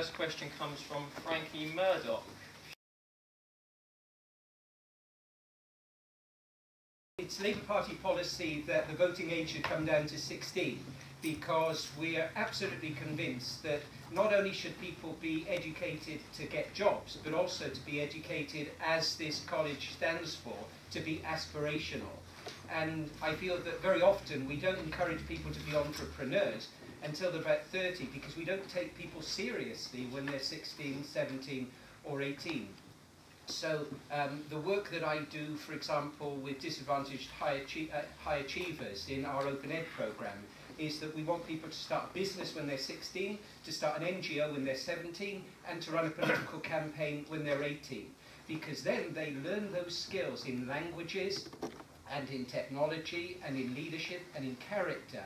first question comes from Frankie Murdoch. It's Labour Party policy that the voting age should come down to 16, because we are absolutely convinced that not only should people be educated to get jobs, but also to be educated, as this college stands for, to be aspirational. And I feel that very often we don't encourage people to be entrepreneurs until they're about 30, because we don't take people seriously when they're 16, 17 or 18. So the work that I do, for example, with disadvantaged high achievers in our Open Ed programme, is that we want people to start a business when they're 16, to start an NGO when they're 17, and to run a political campaign when they're 18. Because then they learn those skills in languages, and in technology, and in leadership, and in character,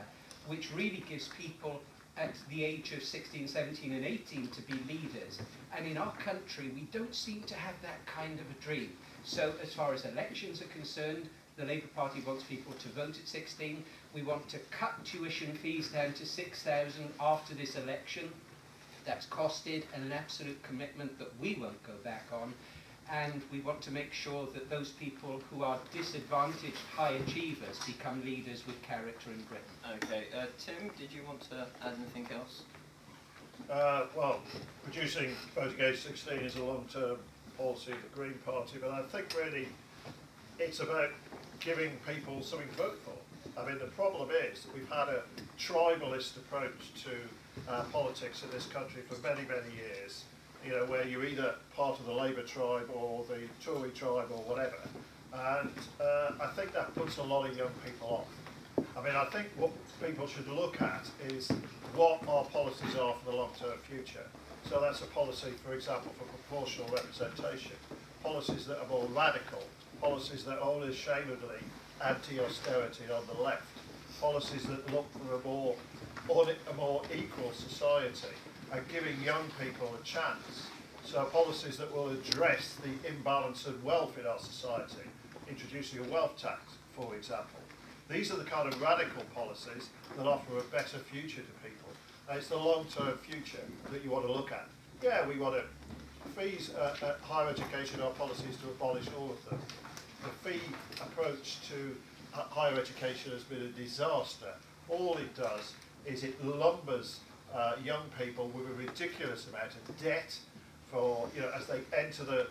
which really gives people at the age of 16, 17 and 18 to be leaders. And in our country, we don't seem to have that kind of a dream. So as far as elections are concerned, the Labour Party wants people to vote at 16. We want to cut tuition fees down to 6,000 after this election. That's costed, and an absolute commitment that we won't go back on. And we want to make sure that those people who are disadvantaged high achievers become leaders with character in Britain. Okay, Tim, did you want to add anything else? Well, reducing voting age 16 is a long-term policy of the Green Party, but I think really it's about giving people something to vote for. I mean, the problem is that we've had a tribalist approach to politics in this country for many, many years. You know, where you're either part of the Labour tribe or the Tory tribe or whatever. And I think that puts a lot of young people off. I mean, I think what people should look at is what our policies are for the long-term future. So that's a policy, for example, for proportional representation. Policies that are more radical. Policies that are unashamedly anti-austerity on the left. Policies that look for a more equal society, and giving young people a chance. So policies that will address the imbalance of wealth in our society, introducing a wealth tax, for example. These are the kind of radical policies that offer a better future to people. And it's the long-term future that you want to look at. Yeah, we want to fees at higher education, our policy is to abolish all of them. The fee approach to higher education has been a disaster. All it does is it lumbers young people with a ridiculous amount of debt for, you know, as they enter the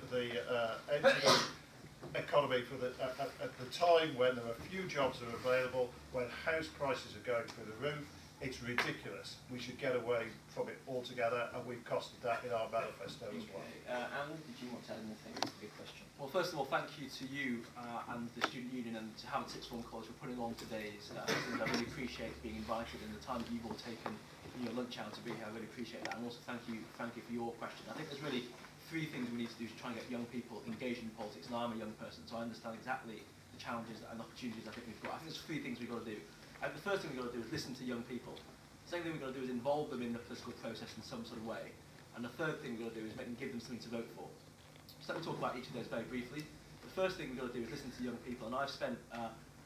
economy for at the time when there are few jobs that are available, when house prices are going through the roof. It's ridiculous. We should get away from it altogether, and we've costed that in our manifesto as well. Alan, did you want to add anything? That's a good question. Well, first of all, thank you to you and the Student Union and to Havant Sixth Form College for putting on today's things. I really appreciate being invited and the time that you've all taken in your lunch hour to be here. I really appreciate that. And also thank you for your question. I think there's really three things we need to do to try and get young people engaged in politics. And I'm a young person, so I understand exactly the challenges and opportunities I think we've got. I think there's three things we've got to do. The first thing we've got to do is listen to young people. The second thing we've got to do is involve them in the political process in some sort of way. And the third thing we've got to do is give them something to vote for. So let me talk about each of those very briefly. The first thing we've got to do is listen to young people. And I've spent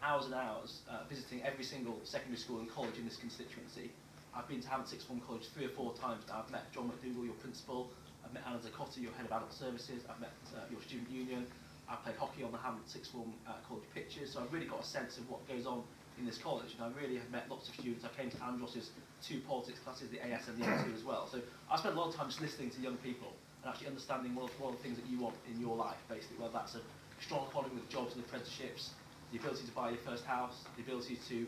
hours and hours visiting every single secondary school and college in this constituency. I've been to Havant Sixth Form College 3 or 4 times now. I've met John McDougall, your principal. I've met Anna Zacotta, your head of adult services. I've met your student union. I played hockey on the Havant Sixth Form College pitches. So I've really got a sense of what goes on in this college, and I really have met lots of students. I came to Andros's 2 politics classes, the AS and the A2 as well. So I spent a lot of time just listening to young people and actually understanding what are the things that you want in your life, basically, whether that's a strong economy with jobs and apprenticeships, the ability to buy your first house, the ability to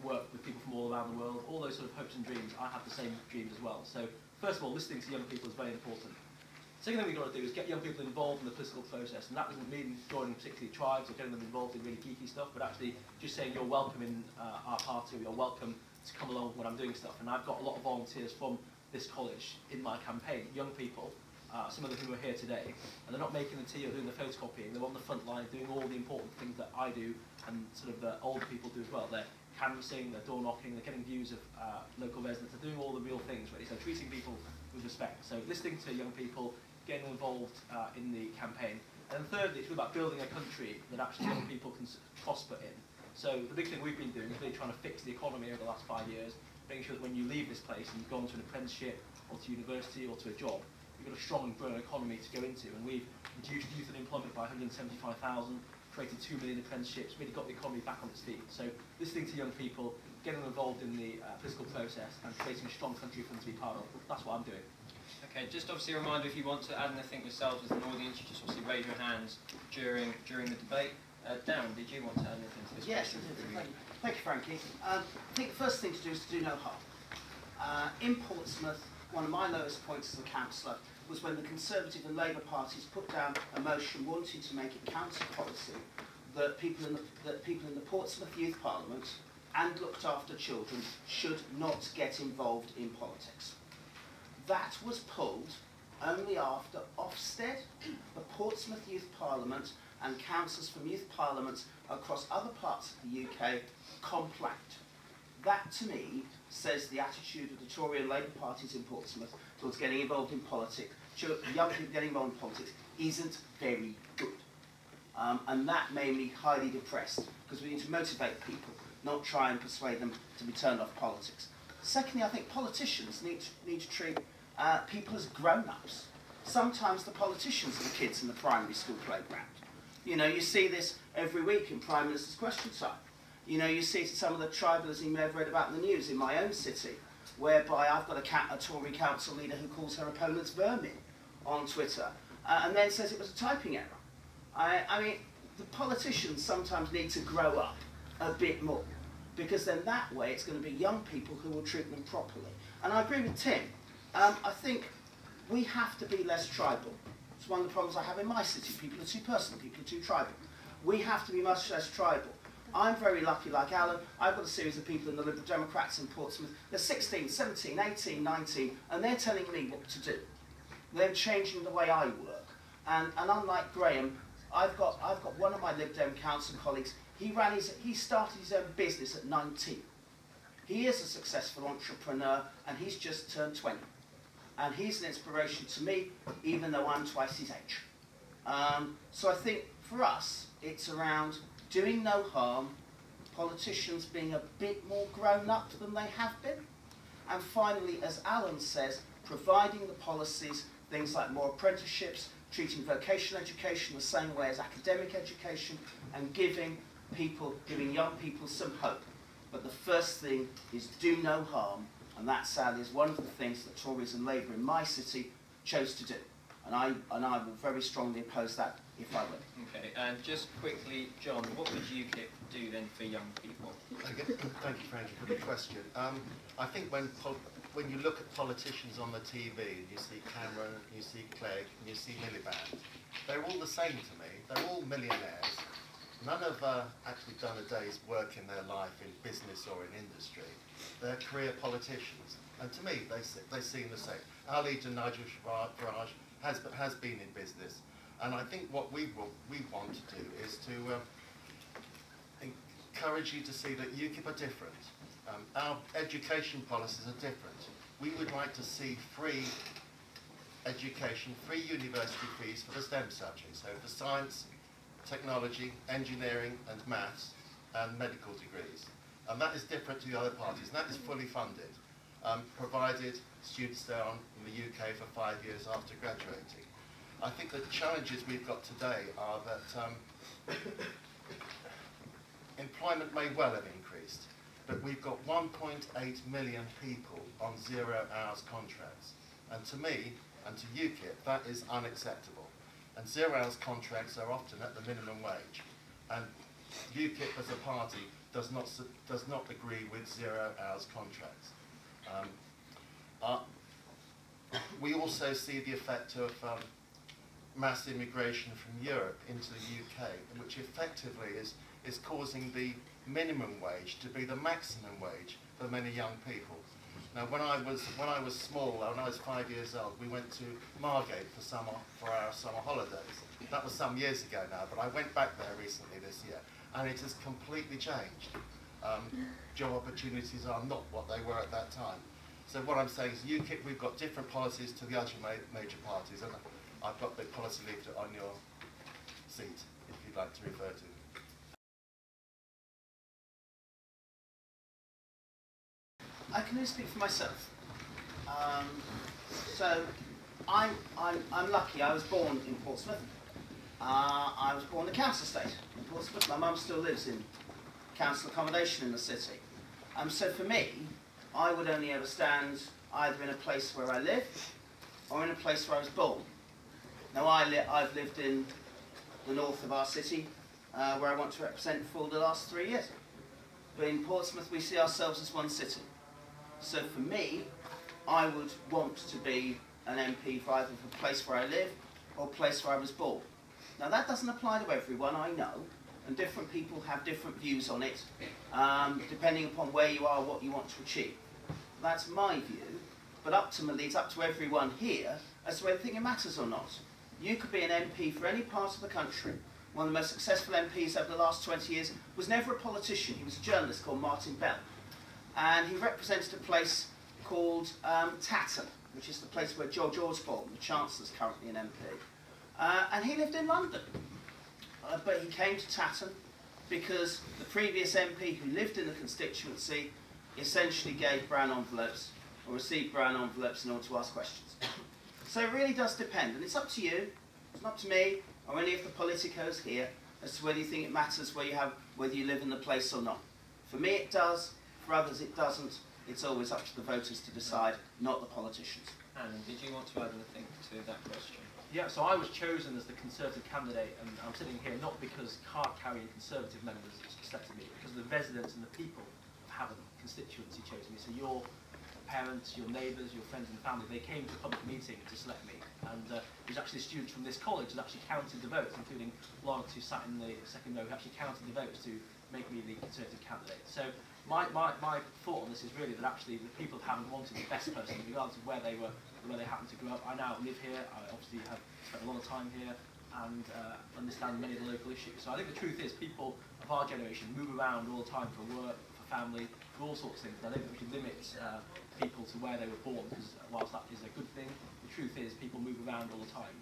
work with people from all around the world, all those sort of hopes and dreams. I have the same dreams as well. So first of all, listening to young people is very important. Second thing we've got to do is get young people involved in the political process, and that doesn't mean joining particularly tribes or getting them involved in really geeky stuff, but actually just saying you're welcome in our party, or you're welcome to come along when I'm doing stuff. And I've got a lot of volunteers from this college in my campaign, young people, some of them who are here today, and they're not making the tea or doing the photocopying, they're on the front line doing all the important things that I do and sort of the older people do as well. They're canvassing, they're door knocking, they're getting views of local residents, they're doing all the real things really, so treating people with respect. So listening to young people, getting involved in the campaign. And thirdly, it's really about building a country that actually young people can prosper in. So the big thing we've been doing is really trying to fix the economy over the last 5 years. making sure that when you leave this place and you've gone to an apprenticeship or to university or to a job, you've got a strong and growing economy to go into. And we've reduced youth unemployment by 175,000, created 2 million apprenticeships, really got the economy back on its feet. So listening to young people, getting them involved in the political process and creating a strong country for them to be part of, that's what I'm doing. Okay, just obviously a reminder, if you want to add anything yourselves as an audience, you just obviously raise your hands during the debate. Darren, did you want to add anything to this question? Yes, thank you, Frankie. I think the first thing to do is to do no harm. In Portsmouth, one of my lowest points as a councillor was when the Conservative and Labour parties put down a motion wanting to make it council policy that people in the Portsmouth Youth Parliament and looked after children should not get involved in politics. That was pulled only after Ofsted, the Portsmouth Youth Parliament, and councillors from youth parliaments across other parts of the UK complained. That, to me, says the attitude of the Tory and Labour parties in Portsmouth towards getting involved in politics, young people getting involved in politics, isn't very good. And that made me highly depressed, because we need to motivate people, not try and persuade them to be turned off politics. Secondly, I think politicians need to treat people as grown-ups. Sometimes the politicians are the kids in the primary school playground. You know, you see this every week in Prime Minister's Question Time. You know, you see it in some of the tribalism you may have read about in the news in my own city, whereby I've got a Tory council leader who calls her opponents vermin on Twitter, and then says it was a typing error. I mean, the politicians sometimes need to grow up a bit more, because then that way it's going to be young people who will treat them properly. And I agree with Tim. I think we have to be less tribal. It's one of the problems I have in my city. People are too personal, people are too tribal. We have to be much less tribal. I'm very lucky, like Alan, I've got a series of people in the Liberal Democrats in Portsmouth. They're 16, 17, 18, 19, and they're telling me what to do. They're changing the way I work. And unlike Graham, I've got one of my Lib Dem council colleagues, he started his own business at 19. He is a successful entrepreneur, and he's just turned 20. And he's an inspiration to me, even though I'm twice his age. So I think for us, it's around doing no harm, politicians being a bit more grown up than they have been, and finally, as Alan says, providing the policies, things like more apprenticeships, treating vocational education the same way as academic education, and giving young people some hope. But the first thing is do no harm, and that, sadly, is one of the things that Tories and Labour in my city chose to do. And I will very strongly oppose that if I win. Okay, and just quickly, John, what would UKIP do then for young people? Okay, thank you, Frankie, for the question. I think when you look at politicians on the TV, you see Cameron, you see Clegg, and you see Miliband, they're all the same to me. They're all millionaires. None have actually done a day's work in their life in business or in industry. They're career politicians. And to me, they seem the same. Our leader, Nigel Farage, has been in business. And I think what we want to do is to encourage you to see that UKIP are different. Our education policies are different. We would like to see free education, free university fees for the STEM subjects. So for science, technology, engineering and maths and medical degrees. And that is different to the other parties. And that is fully funded, provided students stay on in the UK for 5 years after graduating. I think the challenges we've got today are that employment may well have increased, but we've got 1.8 million people on 0 hours contracts. And to me, and to UKIP, that is unacceptable. And 0 hours contracts are often at the minimum wage. And UKIP as a party does not agree with 0 hours contracts. We also see the effect of mass immigration from Europe into the UK, which effectively is causing the minimum wage to be the maximum wage for many young people. Now, when I was small, when I was 5 years old, we went to Margate for our summer holidays. That was some years ago now, but I went back there recently this year, and it has completely changed. Job opportunities are not what they were at that time. So what I'm saying is UKIP, we've got different policies to the other major parties, and I've got the policy leaflet on your seat, if you'd like to refer to it. I can only speak for myself. So I'm lucky. I was born in Portsmouth. I was born in the council estate in Portsmouth. My mum still lives in council accommodation in the city. So for me, I would only ever stand either in a place where I live or in a place where I was born. Now I've lived in the north of our city, where I want to represent for the last 3 years. But in Portsmouth, we see ourselves as one city. So for me, I would want to be an MP for either the place where I live or the place where I was born. Now that doesn't apply to everyone, I know, and different people have different views on it, depending upon where you are, what you want to achieve. That's my view, but ultimately it's up to everyone here as to whether they think it matters or not. You could be an MP for any part of the country. One of the most successful MPs over the last 20 years was never a politician. He was a journalist called Martin Bell. And he represented a place called Tatton, which is the place where George Osborne, the Chancellor, is currently an MP. And he lived in London. But he came to Tatton because the previous MP who lived in the constituency essentially gave brown envelopes or received brown envelopes in order to ask questions. So it really does depend, and it's up to you, it's not to me or any of the politicos here as to whether you think it matters whether you live in the place or not. For me it does, for others it doesn't. It's always up to the voters to decide, not the politicians. Alan, did you want to add anything to that question? Yeah, so I was chosen as the Conservative candidate, and I'm sitting here not because card-carrying Conservative members selected me, because the residents and the people of Havant constituency chose me. So your parents, your neighbours, your friends and family, they came to a public meeting to select me. And it was actually students from this college that actually counted the votes, including Lawrence, who sat in the second row, who actually counted the votes to make me the Conservative candidate. So my thought on this is really that actually the people of Havant wanted the best person, regardless of where they happened to grow up. I now live here, I obviously have spent a lot of time here and understand many of the local issues. So I think the truth is people of our generation move around all the time for work, for family, for all sorts of things. And I don't think we should limit people to where they were born, because whilst that is a good thing, the truth is people move around all the time.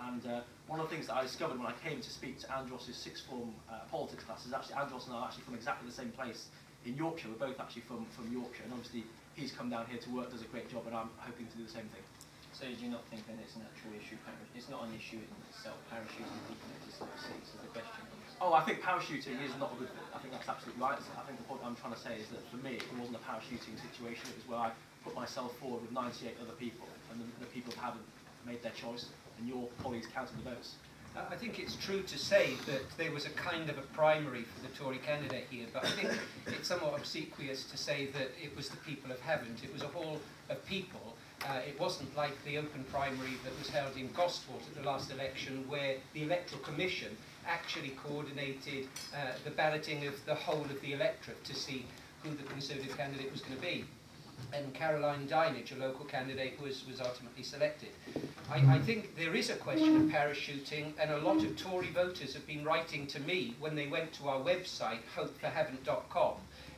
And one of the things that I discovered when I came to speak to Andros's sixth form politics class is actually Andros and I are actually from exactly the same place in Yorkshire. We're both actually from Yorkshire, and obviously he's come down here to work, does a great job, and I'm hoping to do the same thing. So do you not think then it's an actual issue? It's not an issue in itself, parachuting people into certain seats, is the question. Oh, I think parachuting is not a good thing. I think that's absolutely right. I think the point I'm trying to say is that for me, it wasn't a parachuting situation. It was where I put myself forward with 98 other people, and the people haven't made their choice, and your colleagues counted the votes. I think it's true to say that there was a kind of a primary for the Tory candidate here, but I think it's somewhat obsequious to say that it was the people of Havant. It was a hall of people. It wasn't like the open primary that was held in Gosport at the last election, where the Electoral Commission actually coordinated the balloting of the whole of the electorate to see who the Conservative candidate was going to be. And Caroline Dinage, a local candidate, was ultimately selected. I think there is a question of parachuting, and a lot of Tory voters have been writing to me when they went to our website, hopeforhavant.com,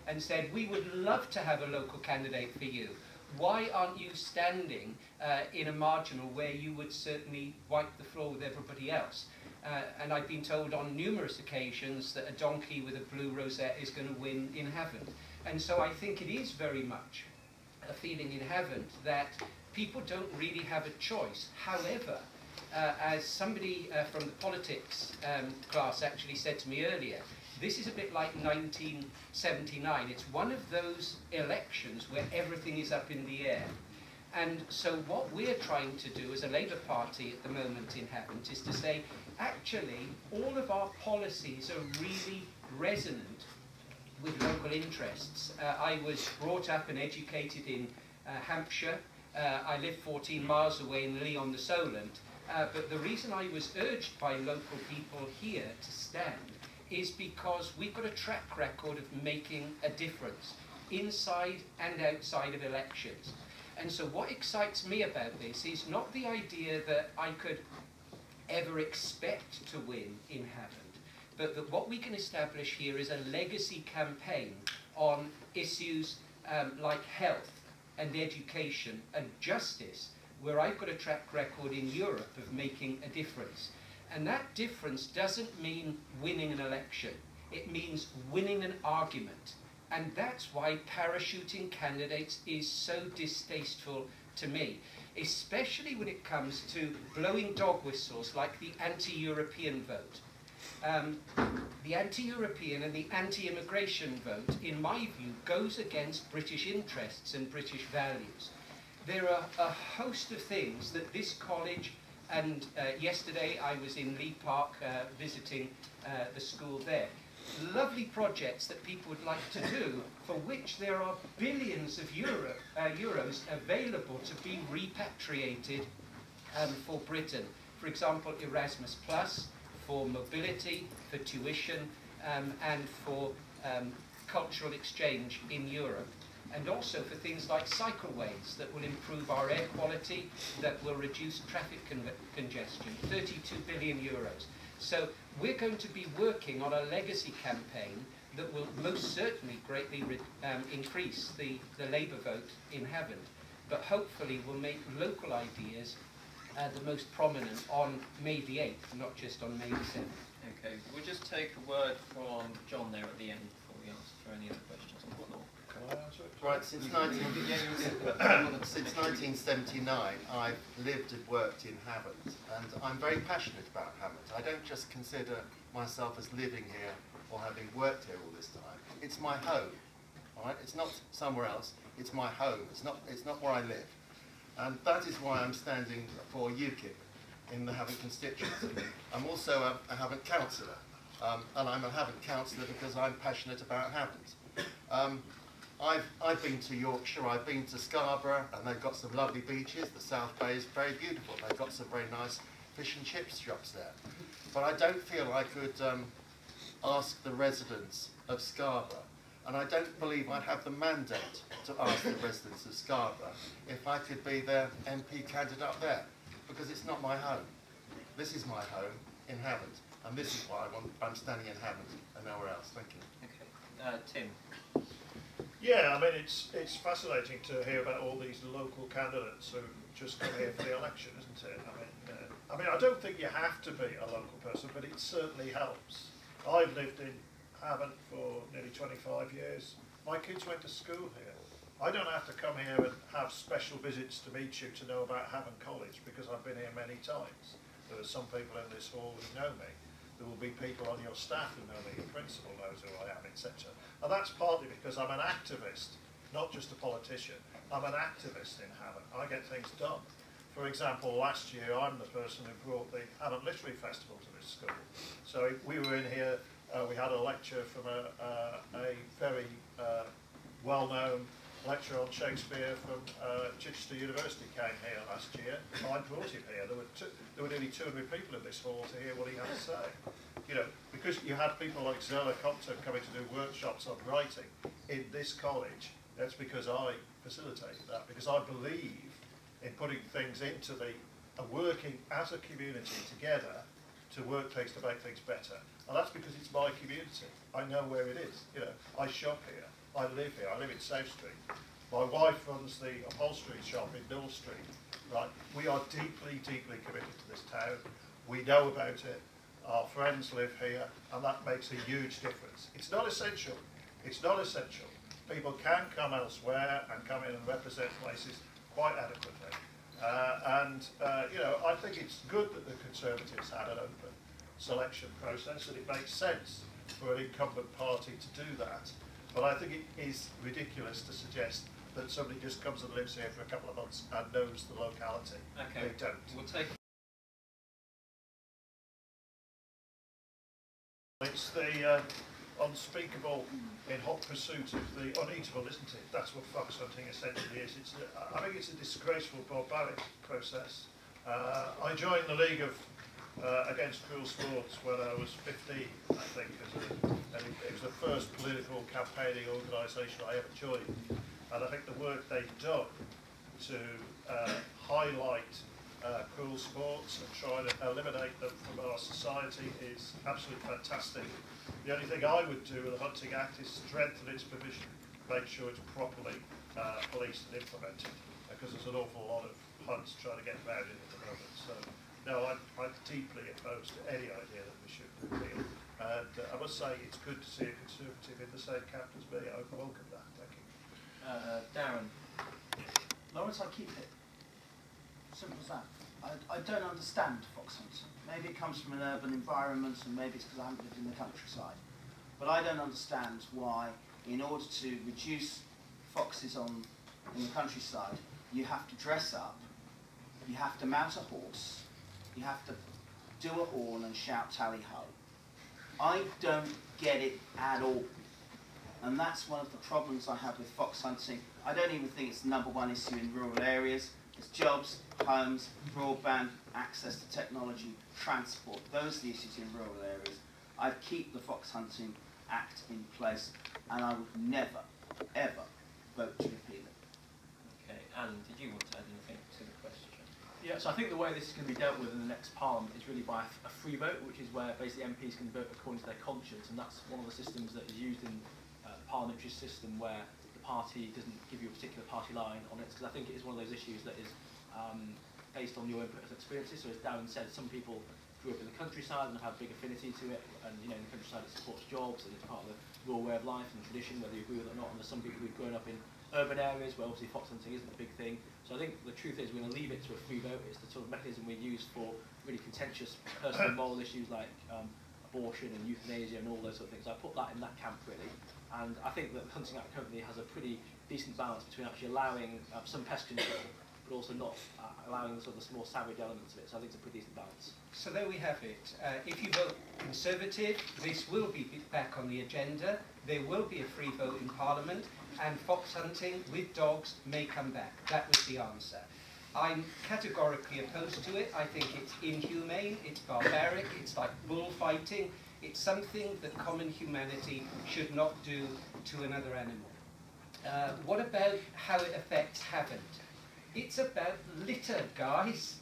and said, we would love to have a local candidate for you. Why aren't you standing in a marginal where you would certainly wipe the floor with everybody else? And I've been told on numerous occasions that a donkey with a blue rosette is going to win in Havant. And so I think it is very much a feeling in Havant that people don't really have a choice. However, as somebody from the politics class actually said to me earlier, this is a bit like 1979. It's one of those elections where everything is up in the air. And so what we're trying to do as a Labour Party at the moment in Havant is to say, actually, all of our policies are really resonant with local interests. I was brought up and educated in Hampshire. I live 14 miles away in Leon-the-Solent. But the reason I was urged by local people here to stand is because we've got a track record of making a difference inside and outside of elections. And so what excites me about this is not the idea that I could ever expect to win in Havant, but that what we can establish here is a legacy campaign on issues like health and education and justice, where I've got a track record in Europe of making a difference. And that difference doesn't mean winning an election. It means winning an argument. And that's why parachuting candidates is so distasteful to me, especially when it comes to blowing dog whistles like the anti-European vote. The anti-European and the anti-immigration vote, in my view, goes against British interests and British values. There are a host of things that this college, and yesterday I was in Lee Park visiting the school there, lovely projects that people would like to do, for which there are billions of euros available to be repatriated for Britain. For example, Erasmus Plus, for mobility, for tuition, and for cultural exchange in Europe. And also for things like cycleways that will improve our air quality, that will reduce traffic congestion, 32 billion euros. So we're going to be working on a legacy campaign that will most certainly greatly increase the Labour vote in Havant, but hopefully will make local ideas the most prominent on May the 8th, not just on May the 7th. Okay, we'll just take a word from John there at the end before we answer for any other questions. Can I answer it? Right, since 1979, I've lived and worked in Havant, and I'm very passionate about Havant. I don't just consider myself as living here or having worked here all this time. It's my home, all right? It's not somewhere else. It's my home. It's not where I live, and that is why I'm standing for UKIP in the Havant constituency. I'm also a Havant councillor, and I'm a Havant councillor because I'm passionate about Havant. I've been to Yorkshire, I've been to Scarborough, and they've got some lovely beaches. The South Bay is very beautiful. They've got some very nice fish and chips shops there. But I don't feel I could ask the residents of Scarborough, and I don't believe I'd have the mandate to ask the residents of Scarborough if I could be their MP candidate up there, because it's not my home. This is my home in Havant, and this is why I'm standing in Havant and nowhere else. Thank you. Okay, Tim. Yeah, I mean, it's fascinating to hear about all these local candidates who just come here for the election, isn't it? I mean, I don't think you have to be a local person, but it certainly helps. I've lived in Havant for nearly 25 years. My kids went to school here. I don't have to come here and have special visits to meet you to know about Havant College, because I've been here many times. There are some people in this hall who know me. There will be people on your staff who know me, your principal knows who I am, etc. And that's partly because I'm an activist, not just a politician. I'm an activist in Havant. I get things done. For example, last year I'm the person who brought the Havant Literary Festival to this school. So we were in here, we had a lecture from a very well-known lecturer on Shakespeare from Chichester University came here last year. I brought him here. There were nearly 200 people in this hall to hear what he had to say. You know, because you had people like Zola Compton coming to do workshops on writing in this college, that's because I facilitated that, because I believe in putting things into working as a community together to work things to make things better. And that's because it's my community. I know where it is. You know, I shop here. I live here. I live in South Street. My wife runs the upholstery shop in Mill Street. Right? We are deeply, deeply committed to this town. We know about it. Our friends live here, and that makes a huge difference. It's not essential. It's not essential. People can come elsewhere and come in and represent places quite adequately. You know, I think it's good that the Conservatives had an open selection process, and it makes sense for an incumbent party to do that. But I think it is ridiculous to suggest that somebody just comes and lives here for a couple of months and knows the locality. Okay. They don't. We'll take. It's the unspeakable in hot pursuit of the uneatable, isn't it? That's what fox hunting essentially is. I think it's a disgraceful, barbaric process. I joined the League of Against Cruel Sports when I was 15, I think, and it was the first political campaigning organisation I ever joined. And I think the work they've done to highlight cruel sports and try to eliminate them from our society is absolutely fantastic. The only thing I would do with the Hunting Act is strengthen its provision, make sure it's properly policed and implemented, because there's an awful lot of hunts trying to get around it at the moment. So, no, I'm deeply opposed to any idea that we should repeal And I must say it's good to see a Conservative in the same camp as me. I welcome that. Thank you. Darren. Lawrence, I keep it. Simple as that. I don't understand fox hunting. Maybe it comes from an urban environment, and maybe it's because I haven't lived in the countryside. But I don't understand why, in order to reduce foxes in the countryside, you have to dress up, you have to mount a horse, you have to do a horn and shout tally-ho. I don't get it at all. And that's one of the problems I have with fox hunting. I don't even think it's the #1 issue in rural areas. It's jobs, homes, broadband, access to technology, transport. Those are the issues in rural areas. I'd keep the Fox Hunting Act in place, and I would never, ever vote to repeal it. Okay, Alan, did you want to add anything to the question? Yeah, so I think the way this is going to be dealt with in the next Parliament is really by a free vote, which is where basically MPs can vote according to their conscience, and that's one of the systems that is used in the parliamentary system where the party doesn't give you a particular party line on it, because I think it is one of those issues that is based on your own personal experiences. So as Darren said, some people grew up in the countryside and have big affinity to it, and in the countryside it supports jobs and it's part of the rural way of life and tradition, whether you agree with it or not. And there's some people who've grown up in urban areas where obviously fox hunting isn't a big thing. So I think the truth is we're going to leave it to a free vote. It's the sort of mechanism we use for really contentious personal and moral issues like abortion and euthanasia and all those sort of things. I put that in that camp really. And I think that the Hunting Act currently has a pretty decent balance between actually allowing some pest control, but also not allowing the sort of more savage elements of it. So I think it's a pretty decent balance. So there we have it. If you vote Conservative, this will be back on the agenda. There will be a free vote in Parliament, and fox hunting with dogs may come back. That was the answer. I'm categorically opposed to it. I think it's inhumane, it's barbaric, it's like bullfighting. It's something that common humanity should not do to another animal. What about how it affects Havant? It's about litter, guys.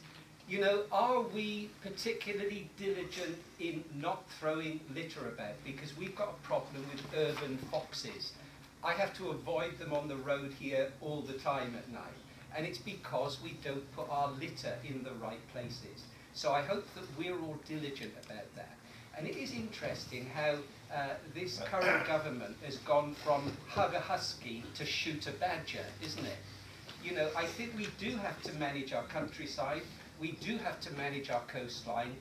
You know, are we particularly diligent in not throwing litter about? Because we've got a problem with urban foxes. I have to avoid them on the road here all the time at night. And it's because we don't put our litter in the right places. So I hope that we're all diligent about that. And it is interesting how this current government has gone from hug a husky to shoot a badger, isn't it? You know, I think we do have to manage our countryside, we do have to manage our coastline,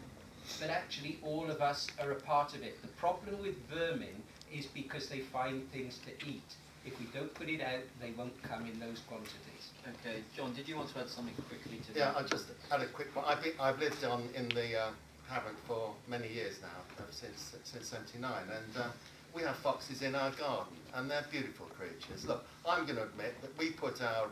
but actually all of us are a part of it. The problem with vermin is because they find things to eat. If we don't put it out, they won't come in those quantities. Okay, John, did you want to add something quickly to that? Yeah, I just had a quick one. I've lived in the Havant for many years now, since '79, and we have foxes in our garden, and they're beautiful creatures. Look, I'm going to admit that we put our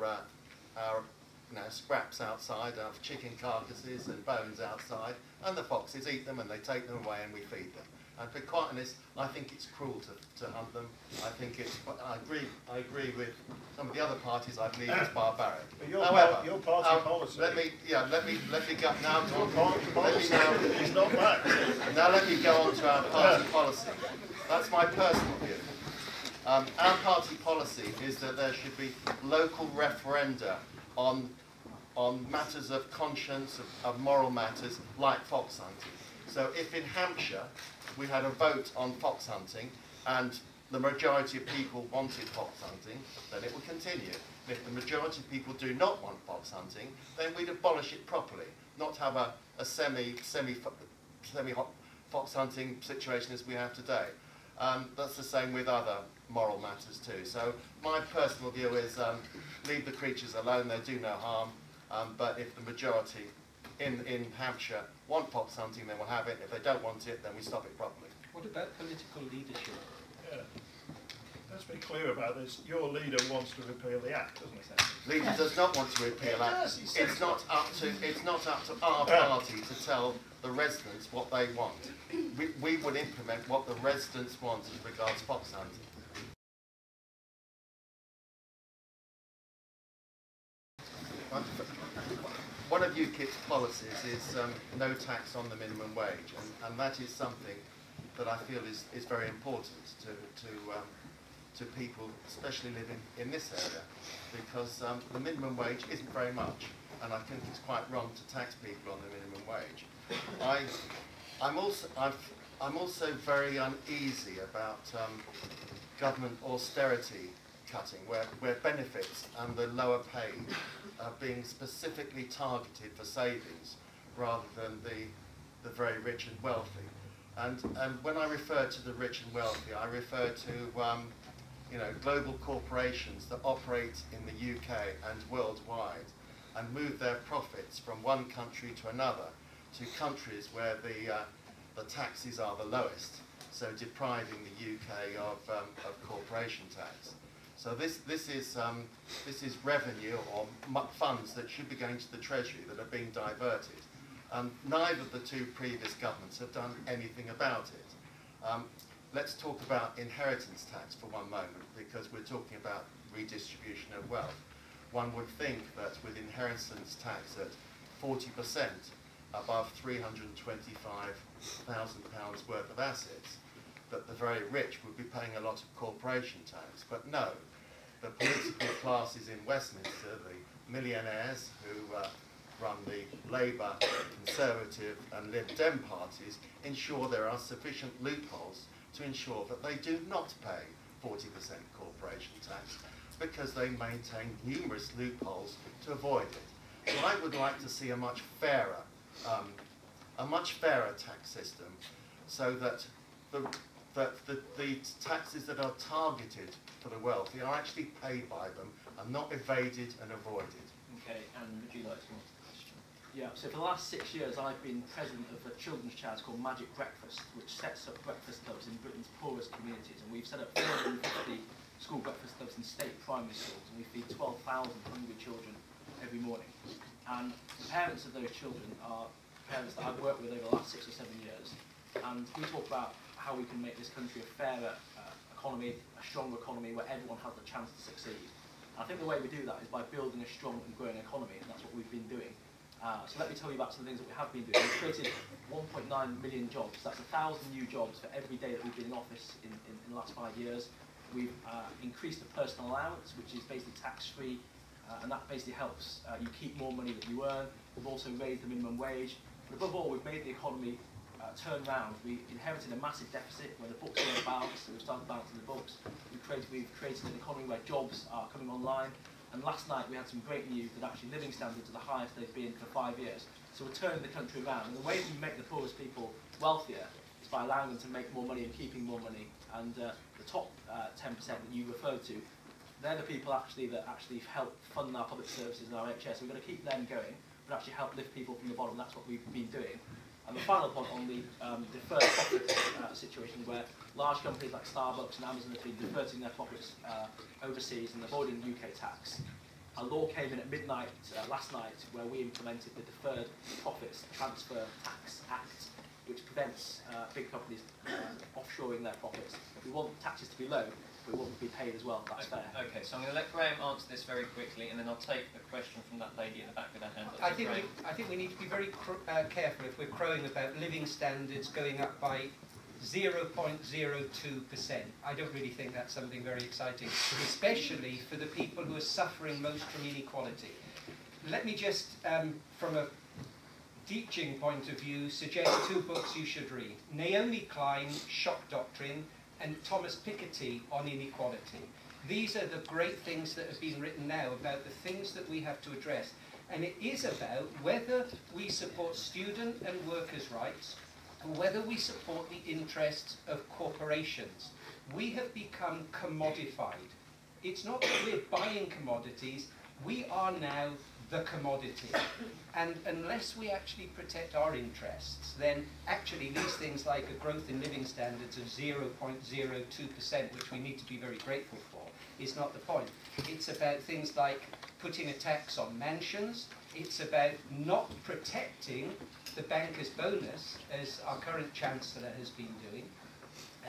scraps outside, our chicken carcasses and bones outside, and the foxes eat them and they take them away and we feed them. And to be quite honest, I think it's cruel to hunt them. I think it's. I agree with some of the other parties. I believe it's barbaric. But your However, party policy. Let me go now. Your party policy is not that. Now let me go on to our party policy. That's my personal view. Our party policy is that there should be local referenda on matters of conscience, of moral matters, like fox hunting. So if in Hampshire we had a vote on fox hunting and the majority of people wanted fox hunting, then it would continue. And if the majority of people do not want fox hunting, then we'd abolish it properly, not have a semi fox hunting situation as we have today. That's the same with other moral matters too. So my personal view is leave the creatures alone, they do no harm, but if the majority in Hampshire want fox hunting, then we'll have it. If they don't want it, then we stop it properly. What about political leadership? Yeah. Let's be clear about this. Your leader wants to repeal the Act, doesn't he? Leader does not want to repeal that. It's not up to our party to tell the residents what they want. We would implement what the residents want as regards fox hunting. One of UKIP's policies is no tax on the minimum wage, and that is something that I feel is very important to people, especially living in this area, because the minimum wage isn't very much, and I think it's quite wrong to tax people on the minimum wage. I'm also very uneasy about government austerity cutting, where benefits and the lower paid are being specifically targeted for savings rather than the very rich and wealthy. And when I refer to the rich and wealthy, I refer to global corporations that operate in the UK and worldwide and move their profits from one country to another, to countries where the taxes are the lowest, so depriving the UK of corporation tax. So this is revenue or funds that should be going to the Treasury that are being diverted. Neither of the two previous governments have done anything about it. Let's talk about inheritance tax for one moment, because we're talking about redistribution of wealth. One would think that with inheritance tax at 40% above £325,000 worth of assets, that the very rich would be paying a lot of corporation tax. But no, the political classes in Westminster, the millionaires who run the Labour, Conservative and Lib Dem parties, ensure there are sufficient loopholes to ensure that they do not pay 40% corporation tax, because they maintain numerous loopholes to avoid it. So I would like to see a much fairer tax system, so that the taxes that are targeted for the wealthy are actually paid by them and not evaded and avoided. Okay, and would you like to answer the question? Yeah, so for the last 6 years I've been president of a children's charity called Magic Breakfast, which sets up breakfast clubs in Britain's poorest communities, and we've set up 450 school breakfast clubs in state primary schools, and we feed 12,000 hungry children every morning. And the parents of those children are parents that I've worked with over the last 6 or 7 years, and we talk about how we can make this country a fairer economy, a stronger economy where everyone has the chance to succeed. And I think the way we do that is by building a strong and growing economy, and that's what we've been doing. So let me tell you about some of the things that we have been doing. We've created 1.9 million jobs. That's 1,000 new jobs for every day that we've been in office in the last 5 years. We've increased the personal allowance, which is basically tax-free, and that basically helps you keep more money that you earn. We've also raised the minimum wage. But above all, we've made the economy turn round. We inherited a massive deficit where the books weren't balanced, so we've started balancing the books. We've created an economy where jobs are coming online. And last night we had some great news that actually living standards are the highest they've been for 5 years. So we're turning the country around. And the way that you make the poorest people wealthier is by allowing them to make more money and keeping more money. And the top 10% that you referred to, they're the people that actually help fund our public services and our NHS. So we've got to keep them going, but actually help lift people from the bottom. That's what we've been doing. And the final point on the deferred profits situation, where large companies like Starbucks and Amazon have been diverting their profits overseas and avoiding UK tax. A law came in at midnight last night where we implemented the Deferred Profits Transfer Tax Act, which prevents big companies offshoring their profits. We want taxes to be low, but we want them to be paid as well. That's fair. Okay, so I'm going to let Graham answer this very quickly, and then I'll take a question from that lady in the back with her hand up. I think we need to be very careful if we're crowing about living standards going up by 0.02%. I don't really think that's something very exciting, especially for the people who are suffering most from inequality. Let me just, from a teaching point of view, suggest 2 books you should read. Naomi Klein's Shock Doctrine and Thomas Piketty on Inequality. These are the great things that have been written now about the things that we have to address. And it is about whether we support student and workers' rights, or whether we support the interests of corporations. We have become commodified. It's not that we're buying commodities, we are now the commodity. And unless we actually protect our interests, then actually these things like a growth in living standards of 0.02%, which we need to be very grateful for, is not the point. It's about things like putting a tax on mansions. It's about not protecting the banker's bonus, as our current Chancellor has been doing.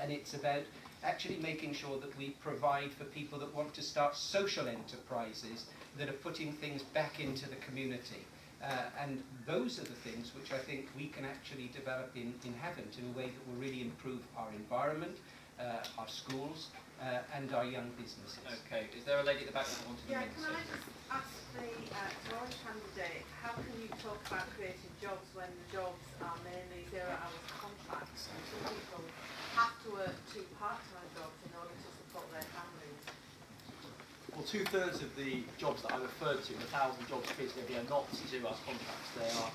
And it's about actually making sure that we provide for people that want to start social enterprises that are putting things back into the community. And those are the things which I think we can actually develop in Havant in a way that will really improve our environment, our schools, and our young businesses. Okay, is there a lady at the back that wanted to Yeah, make can I just ask the Tory candidate, how can you talk about creating jobs when the jobs are mainly 0 hours contracts and some people have to work 2 part-time jobs in order to support their families? Well, 2/3 of the jobs that I referred to, the 1,000 jobs created every year, are not 0 hours contracts. They are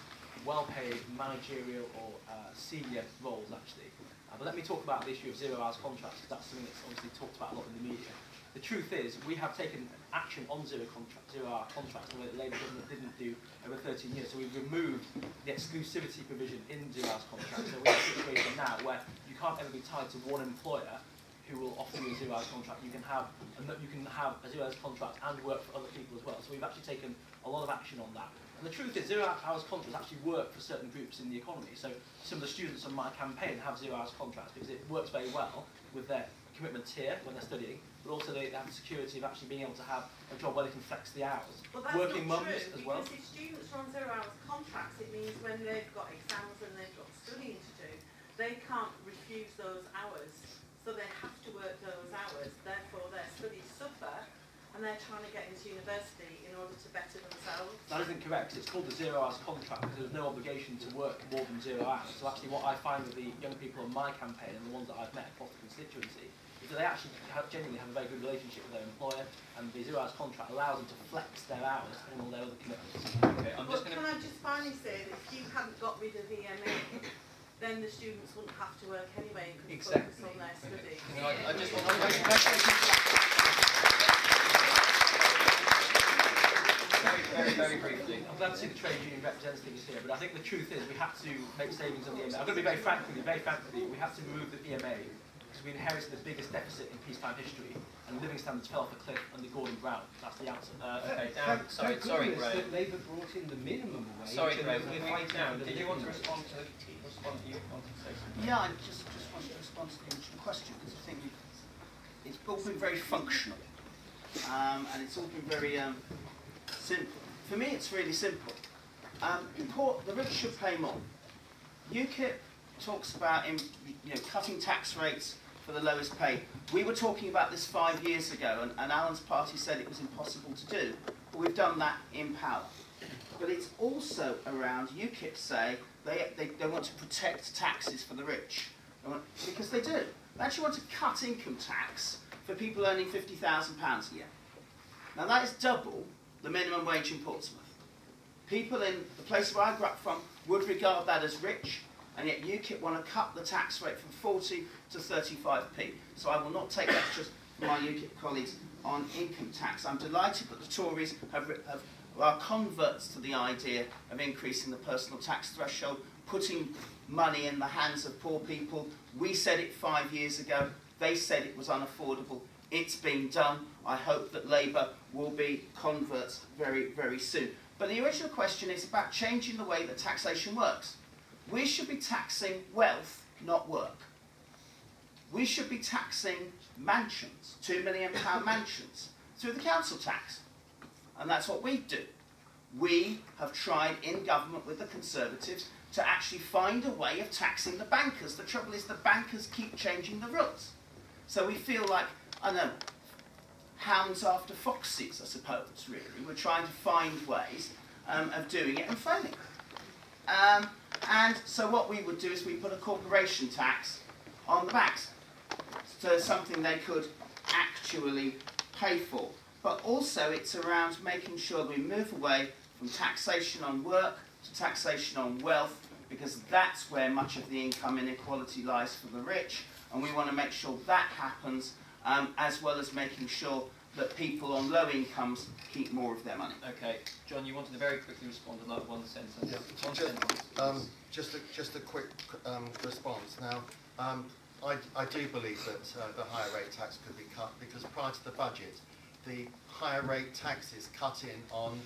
well-paid managerial or senior roles, actually. But let me talk about the issue of 0 hours contracts, because that's something that's obviously talked about a lot in the media. The truth is, we have taken action on 0 hour contracts, the way the Labour government didn't do over 13 years. So we've removed the exclusivity provision in 0 hours contracts. So we're in a situation now where you can't ever be tied to one employer who will offer you a 0 hours contract. You can have a 0 hours contract and work for other people as well. So we've actually taken a lot of action on that. And the truth is, 0 hours contracts actually work for certain groups in the economy. So some of the students on my campaign have 0 hours contracts because it works very well with their commitment here when they're studying, but also they have the security of actually being able to have a job where they can flex the hours. Well, that's Working not mums true, as well. because if students are on 0 hours contracts, it means when they've got exams and they've got studying to do, they can't refuse those hours. So they have to work those hours, therefore their studies suffer, and they're trying to get into university in order to better themselves. That isn't correct. It's called the 0 hours contract because there's no obligation to work more than 0 hours. So actually what I find with the young people on my campaign and the ones that I've met across the constituency is that they actually genuinely have a very good relationship with their employer, and the 0 hours contract allows them to flex their hours and all their other commitments. Okay, I'm just going to... Can I just finally say that if you hadn't got rid of the EMA, then the students wouldn't have to work anyway and could focus on their studies. I just want to... Very briefly. I'm glad to see the trade union representatives here, but I think the truth is we have to make savings on the EMA. I'm going to be very frank with you, we have to remove the EMA because we inherited the biggest deficit in peacetime history, and living standards fell off a cliff under Gordon Brown. That's the answer. Okay, Dan, sorry, Graham. That Labour brought in the minimum wage. Sorry, Graham. Now, Did you want to respond to you wanted to say something? Yeah, I just wanted to respond to the initial question because I think it's all been very functional, and it's all been very simple. For me, it's really simple. The rich should pay more. UKIP talks about cutting tax rates for the lowest paid. We were talking about this 5 years ago, and Alan's party said it was impossible to do, but we've done that in power. But it's also around, UKIP say, they want to protect taxes for the rich. Because they do. They actually want to cut income tax for people earning £50,000 a year. Now that is double the minimum wage in Portsmouth. People in the place where I grew up from would regard that as rich, and yet UKIP want to cut the tax rate from 40 to 35p. So I will not take lectures from my UKIP colleagues on income tax. I'm delighted that the Tories are converts to the idea of increasing the personal tax threshold, putting money in the hands of poor people. We said it 5 years ago. They said it was unaffordable. It's been done. I hope that Labour will be converts very, very soon. But the original question is about changing the way that taxation works. We should be taxing wealth, not work. We should be taxing mansions, £2 million mansions, through the council tax. And that's what we do. We have tried in government with the Conservatives to actually find a way of taxing the bankers. The trouble is the bankers keep changing the rules. So we feel like, I don't know, hounds after foxes, I suppose, really. We're trying to find ways of doing it and failing. And so what we would do is we put a corporation tax on the banks. So something they could actually pay for. But also it's around making sure that we move away from taxation on work to taxation on wealth, because that's where much of the income inequality lies for the rich, and we want to make sure that happens, as well as making sure that people on low incomes keep more of their money. Okay, John, you wanted to very quickly respond to that one sentence. Yeah. One sentence. Just a quick response. Now, I do believe that the higher rate tax could be cut, because prior to the budget, the higher rate taxes cut in on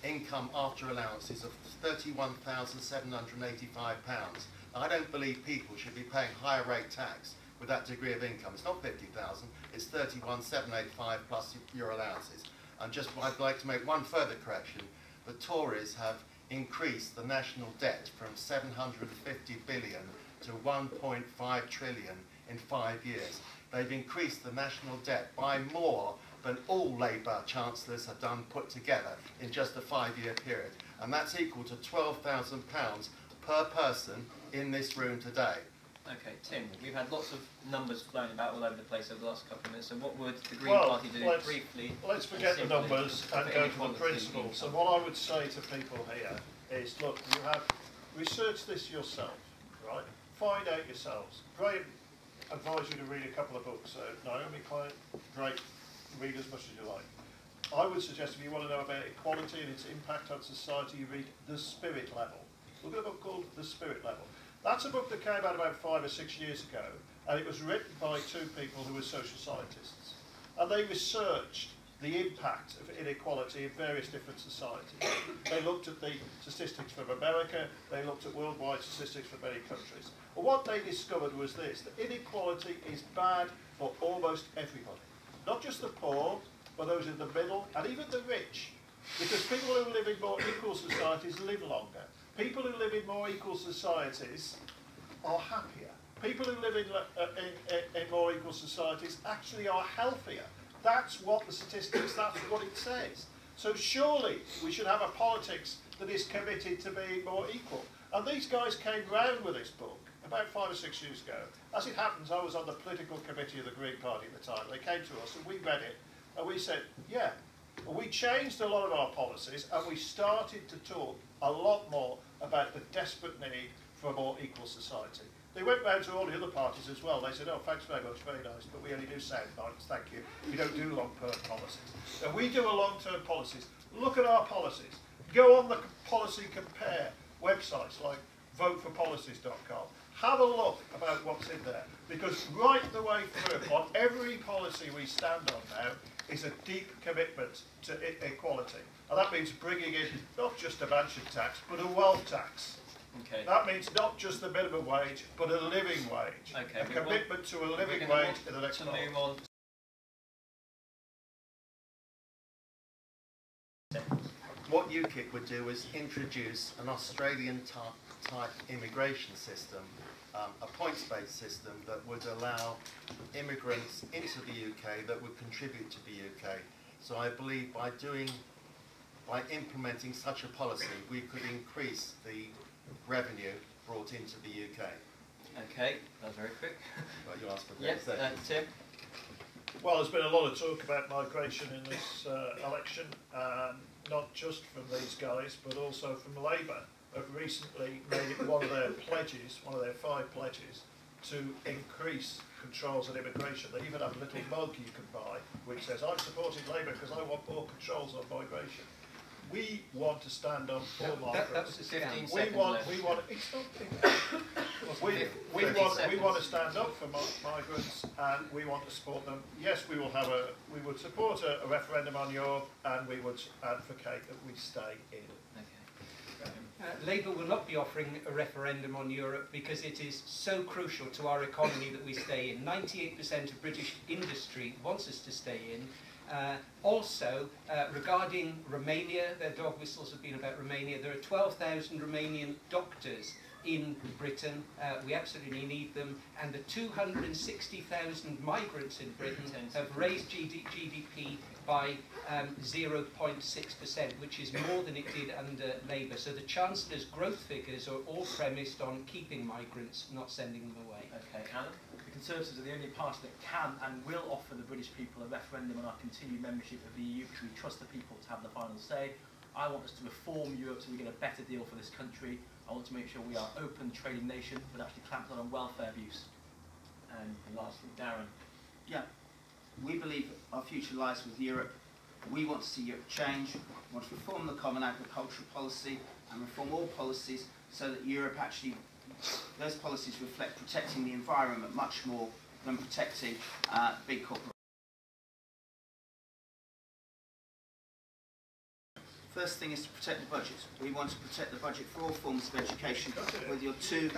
income after allowances of £31,785. I don't believe people should be paying higher rate tax with that degree of income. It's not 50,000, it's 31,785 plus your allowances. And just I'd like to make one further correction. The Tories have increased the national debt from 750 billion to 1.5 trillion in 5 years. they've increased the national debt by more than all Labour chancellors have done put together in just a 5-year period. And that's equal to £12,000 per person in this room today. Okay, Tim, we've had lots of numbers floating about all over the place over the last couple of minutes, so what would the Green Party do briefly? Let's forget the numbers and go to the principles. So what I would say to people here is, look, you have researched this yourself, right? Find out yourselves. Graham advise you to read a couple of books. Naomi Klein, great, read as much as you like. I would suggest if you want to know about equality and its impact on society, you read The Spirit Level. Look at a book called The Spirit Level. That's a book that came out about 5 or 6 years ago, and it was written by 2 people who were social scientists. And they researched the impact of inequality in various different societies. They looked at the statistics from America, they looked at worldwide statistics from many countries. And what they discovered was this, that inequality is bad for almost everybody. Not just the poor, but those in the middle, and even the rich. Because people who live in more equal societies live longer. People who live in more equal societies are happier. People who live in more equal societies actually are healthier. That's what the statistics, that's what it says. So surely we should have a politics that is committed to being more equal. And these guys came round with this book about 5 or 6 years ago. As it happens, I was on the political committee of the Green Party at the time. They came to us and we read it and we said, yeah. We changed a lot of our policies and we started to talk a lot more about the desperate need for a more equal society. They went round to all the other parties as well. They said, oh, thanks very much, very nice, but we only do sound bites, thank you. We don't do long-term policies. And we do a long-term policies. Look at our policies. Go on the policy compare websites like voteforpolicies.com. Have a look about what's in there, because right the way through, on every policy we stand on now, is a deep commitment to equality. And that means bringing in not just a mansion tax, but a wealth tax. Okay. That means not just the minimum wage, but a living wage. Okay, a commitment to a living wage in the next to move on. What UKIP would do is introduce an Australian-type immigration system, a points-based system that would allow immigrants into the UK that would contribute to the UK. So I believe by implementing such a policy, we could increase the revenue brought into the UK. Okay, that was very quick. Well, you asked for Yes, Tim? Well, there's been a lot of talk about migration in this election, not just from these guys, but also from Labour, have recently made it one of their pledges, one of their 5 pledges, to increase controls on immigration. They even have a little mug you can buy, which says, I'm supporting Labour because I want more controls on migration. We want to stand up for migrants. That was 15 seconds we want to stand up for migrants, and we want to support them. Yes, we would support a referendum on Europe, and we would advocate that we stay in. Labour will not be offering a referendum on Europe because it is so crucial to our economy that we stay in. 98% of British industry wants us to stay in. Also, regarding Romania, their dog whistles have been about Romania. There are 12,000 Romanian doctors in Britain. We absolutely need them. And the 260,000 migrants in Britain have raised GDP by 0.6%, which is more than it did under Labour. So the Chancellor's growth figures are all premised on keeping migrants, not sending them away. Okay, Alan? The Conservatives are the only party that can and will offer the British people a referendum on our continued membership of the EU, because we trust the people to have the final say. I want us to reform Europe so we get a better deal for this country. I want to make sure we are an open trading nation, but actually clamp down on welfare abuse. And lastly, Darren. Yeah, we believe our future lies with Europe. We want to see Europe change. We want to reform the common agricultural policy and reform all policies so that Europe actually, those policies reflect protecting the environment much more than protecting big corporations. First thing is to protect the budget. We want to protect the budget for all forms of education, whether you're 2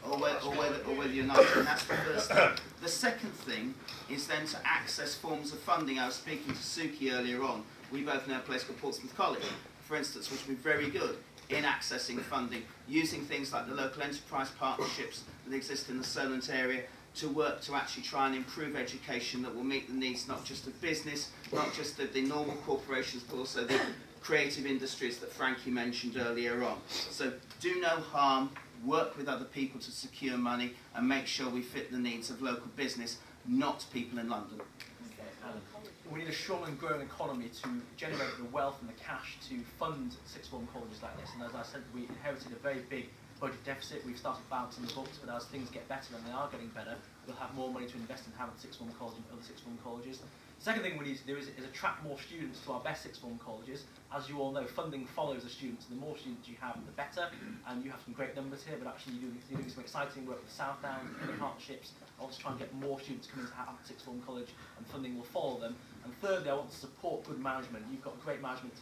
or whether you're 19. That's the first thing. The second thing is then to access forms of funding. I was speaking to Suki earlier on. We both know a place called Portsmouth College, for instance, which would be very good in accessing funding, using things like the local enterprise partnerships that exist in the Solent area to work to actually try and improve education that will meet the needs not just of business, not just of the normal corporations, but also the creative industries that Frankie mentioned earlier on. So do no harm, work with other people to secure money, and make sure we fit the needs of local business, not people in London. Okay, Alan. We need a strong and growing economy to generate the wealth and the cash to fund sixth form colleges like this. And as I said, we inherited a very big budget deficit. We've started balancing the books, but as things get better, and they are getting better, we'll have more money to invest in Havant Sixth Form College and other sixth form colleges. The second thing we need to do is attract more students to our best sixth form colleges. As you all know, funding follows the students, and the more students you have, the better. And you have some great numbers here, but actually you're doing some exciting work with Southdown, other partnerships. I want to try and get more students coming to Havant Sixth Form College, and funding will follow them. And thirdly, I want to support good management. You've got a great management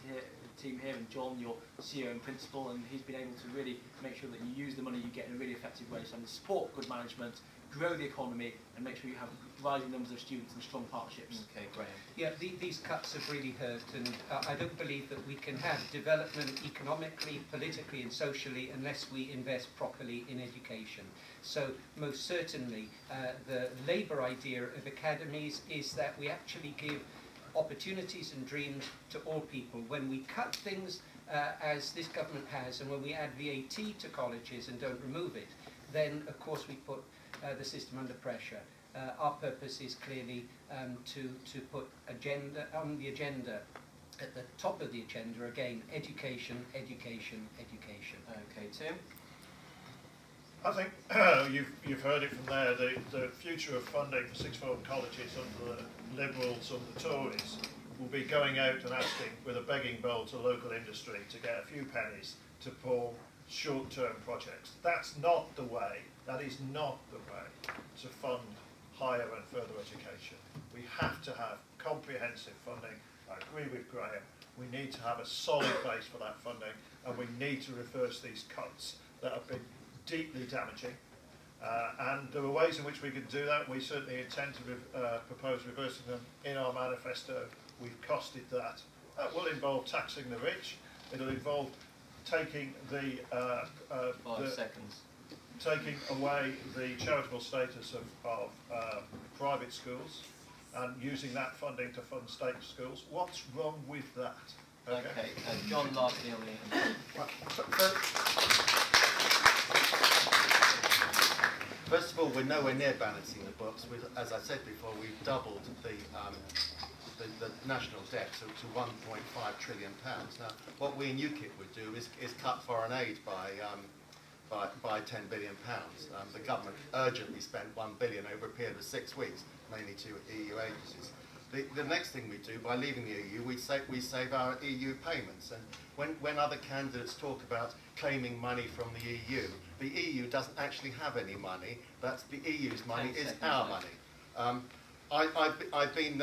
team here, and John, your CEO and principal, and he's been able to really make sure that you use the money you get in a really effective way. So I'm going to support good management, grow the economy, and make sure you have rising numbers of students and strong partnerships. Okay, Graham. Yeah, these cuts have really hurt, and I don't believe that we can have development economically, politically and socially unless we invest properly in education. So most certainly the Labour idea of academies is that we actually give opportunities and dreams to all people. When we cut things as this government has, and when we add VAT to colleges and don't remove it, then of course we put the system under pressure. Our purpose is clearly to put on the agenda, at the top of the agenda again, education, education, education. Okay, Tim? I think you've heard it from there. The future of funding for sixth form colleges under the Liberals and the Tories will be going out and asking with a begging bowl to local industry to get a few pennies to form short-term projects. That's not the way. That is not the way to fund higher and further education. We have to have comprehensive funding. I agree with Graham. We need to have a solid base for that funding, and we need to reverse these cuts that have been deeply damaging. And there are ways in which we can do that. We certainly intend to propose reversing them in our manifesto. We've costed that. That will involve taxing the rich. It'll involve taking taking away the charitable status of private schools and using that funding to fund state schools. What's wrong with that? Okay, John, lastly on the... First of all, we're nowhere near balancing the books. As I said before, we've doubled the national debt to £1.5 trillion. Now, what we in UKIP would do is cut foreign aid by £10 billion. The government urgently spent £1 billion over a period of 6 weeks, mainly to EU agencies. The next thing we do, by leaving the EU, we save our EU payments. And when other candidates talk about claiming money from the EU doesn't actually have any money. That's the EU's money, is our money. I've been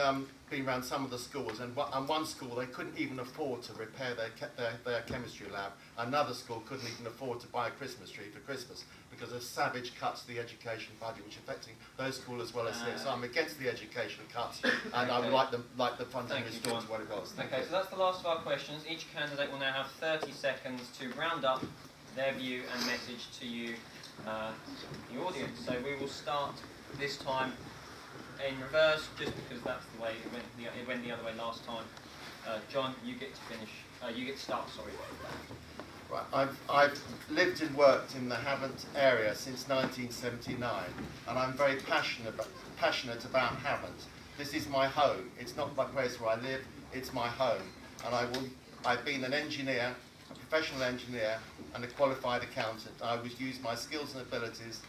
around some of the schools, and one school, they couldn't even afford to repair their chemistry lab. Another school couldn't even afford to buy a Christmas tree for Christmas because of savage cuts to the education budget, which are affecting those schools as well as this. So I'm against the education cuts, and I would like the funding restored to what it was. Okay, so that's the last of our questions. Each candidate will now have 30 seconds to round up their view and message to you, the audience. So we will start this time in reverse, just because that's the way it went the other way last time. John, you get to finish. You get to start. Sorry. Right, I've lived and worked in the Havant area since 1979, and I'm very passionate about Havant. This is my home. It's not my place where I live. It's my home, and I've been an engineer, a professional engineer, and a qualified accountant. I would use my skills and abilities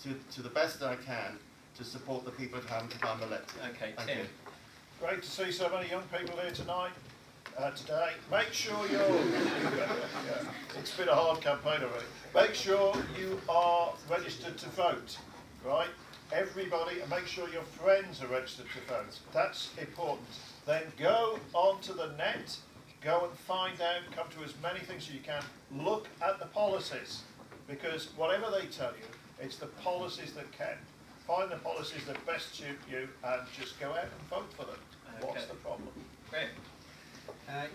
to the best that I can to support the people of Havant if I'm elected. Okay, Thank Tim. you. Great to see so many young people here tonight. Today, make sure you're, it's been a hard campaign already, make sure you are registered to vote, right? Everybody, and make sure your friends are registered to vote. That's important. Then go onto the net, go and find out, come to as many things as you can, look at the policies, because whatever they tell you, it's the policies that can. Find the policies that best suit you and just go out and vote for them. Okay. What's the problem? Great.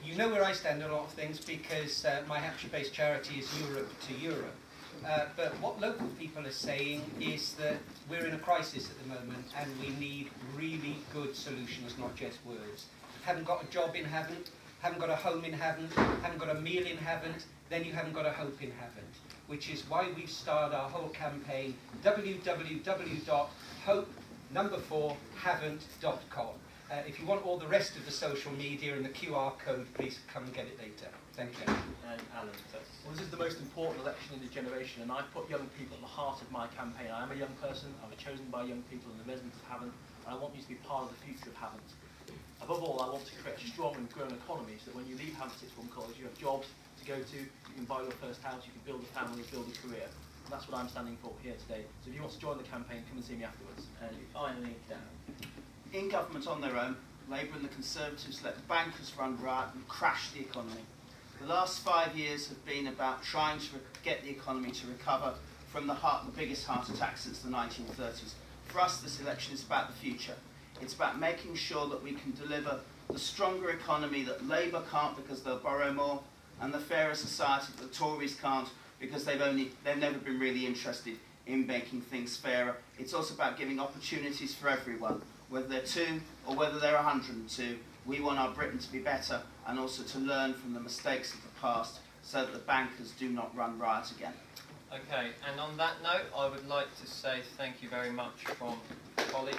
You know where I stand on a lot of things because my Hampshire-based charity is Europe to Europe. But what local people are saying is that we're in a crisis at the moment and we need really good solutions, not just words. Haven't got a job in Havant, haven't got a home in Havant, haven't got a meal in Havant, then you haven't got a hope in Havant, which is why we've started our whole campaign, www.hope4havant.com. If you want all the rest of the social media and the QR code, please come and get it later. Thank you. And Alan, Well, this is the most important election in the generation, and I've put young people at the heart of my campaign. I am a young person, I was chosen by young people and the residents of Havant, and I want you to be part of the future of Havant. Above all, I want to create a strong and growing economy so that when you leave Havant Sixth Form College, you have jobs to go to, you can buy your first house, you can build a family, build a career. And that's what I'm standing for here today. So if you want to join the campaign, come and see me afterwards. and finally, Dan. In government on their own, Labour and the Conservatives let the bankers run riot and crash the economy. The last 5 years have been about trying to get the economy to recover from the biggest heart attack since the 1930s. For us, this election is about the future. It's about making sure that we can deliver the stronger economy that Labour can't because they'll borrow more, and the fairer society that the Tories can't because they've never been really interested in making things fairer. It's also about giving opportunities for everyone, whether they're 2 or whether they're 102. We want our Britain to be better and also to learn from the mistakes of the past so that the bankers do not run riot again. Okay, and on that note, I would like to say thank you very much from college.